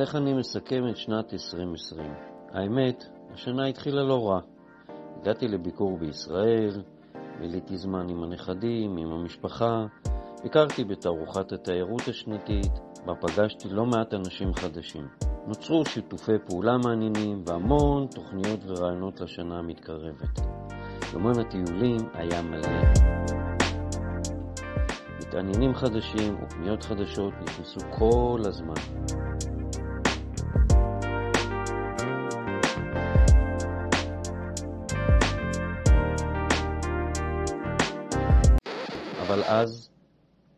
אז איך אני מסכם את שנת 2020? האמת, השנה התחילה לא רע. הגעתי לביקור בישראל, ביליתי זמן עם הנכדים, עם המשפחה, ביקרתי בתערוכת התיירות השנתית, בה פגשתי לא מעט אנשים חדשים. נוצרו שיתופי פעולה מעניינים והמון תוכניות ורעיונות לשנה המתקרבת. יומן הטיולים היה מלא. מתעניינים חדשים ופניות חדשות נכנסו כל הזמן. אבל אז,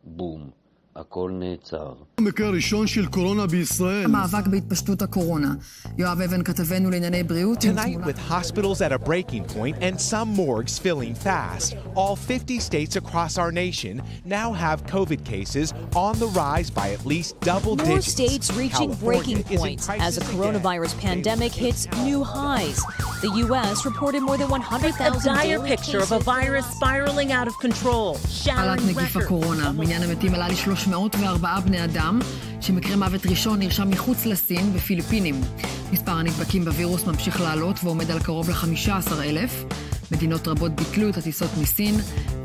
בום, הכל נעצר. המקרה הראשון של קורונה בישראל. המאבק בהתפשטות הקורונה. יואב אבן כתבנו לענייני בריאות. Tonight with hospitals at a breaking point and some morgues filling fast. All 50 states across our nation now have COVID cases on the rise by at least double digits. More states reaching breaking points as the coronavirus pandemic hits new highs. The U.S. reported more than 100,000 a dire picture of a virus spiraling out of control. עלת נגיף הקורונה. מניין המתים עלה ל-304 בני אדם, שמקרה מוות ראשון נרשם מחוץ לסין בפיליפינים. מספר הנדבקים בווירוס ממשיך לעלות ועומד על קרוב ל-15,000. מדינות רבות ביטלו את הטיסות מסין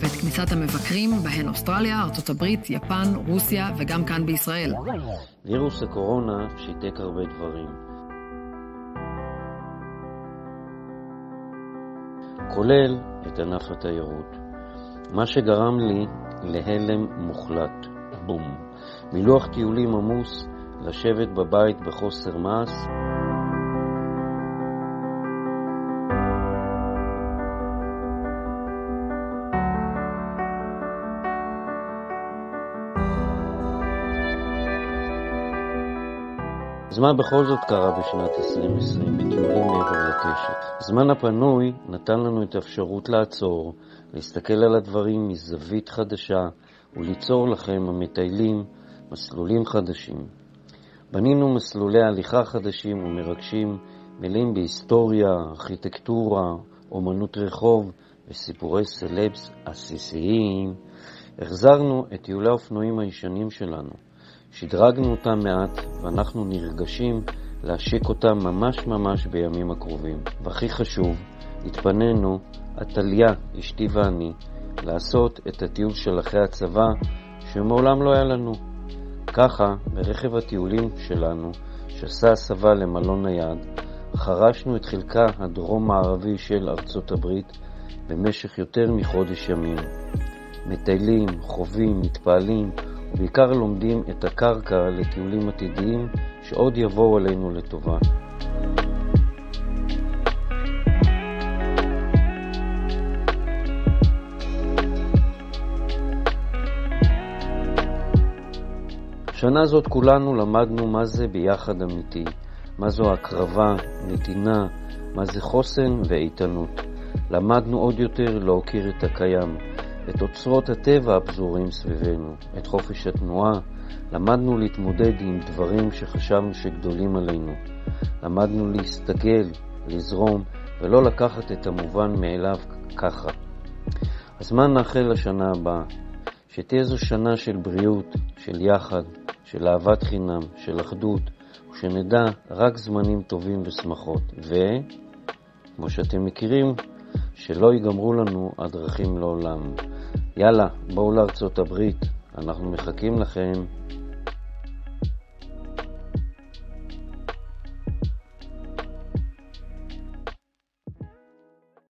ואת כניסת המבקרים, בהן אוסטרליה, ארצות הברית, יפן, רוסיה וגם כאן בישראל. וירוס הקורונה שיתק הרבה דברים. כולל את ענף התיירות. מה שגרם לי להלם מוחלט. בום. מלוח טיולים עמוס, לשבת בבית בחוסר מעש. אז מה בכל זאת קרה בשנת 2020 בטיולים מעבר לקשת? זמן הפנוי נתן לנו את האפשרות לעצור, להסתכל על הדברים מזווית חדשה וליצור לכם המטיילים מסלולים חדשים. בנינו מסלולי הליכה חדשים ומרגשים, מלאים בהיסטוריה, ארכיטקטורה, אומנות רחוב וסיפורי סלבס עסיסיים. החזרנו את טיולי האופנועים הישנים שלנו. שדרגנו אותם מעט ואנחנו נרגשים להשיק אותם ממש בימים הקרובים. והכי חשוב, התפנינו, עתליה, אשתי ואני, לעשות את הטיול של אחרי הצבא שמעולם לא היה לנו. ככה, ברכב הטיולים שלנו, שעשה הסבה למלון נייד, חרשנו את חלקה הדרום-מערבי של ארצות הברית במשך יותר מחודש ימים. מטיילים, חווים, מתפעלים, ובעיקר לומדים את הקרקע לטיולים עתידיים שעוד יבואו עלינו לטובה. שנה זאת כולנו למדנו מה זה ביחד אמיתי, מה זו הקרבה, נתינה, מה זה חוסן ואיתנות. למדנו עוד יותר להוקיר את הקיים, את אוצרות הטבע הפזורים סביבנו, את חופש התנועה. למדנו להתמודד עם דברים שחשבנו שגדולים עלינו. למדנו להסתגל, לזרום, ולא לקחת את המובן מאליו ככה. אז מה נאחל לשנה הבאה? שתהיה זו שנה של בריאות, של יחד, של אהבת חינם, של אחדות, ושנדע רק זמנים טובים ושמחות. כמו שאתם מכירים, שלא ייגמרו לנו הדרכים לעולם. יאללה, בואו לארצות הברית, אנחנו מחכים לכם.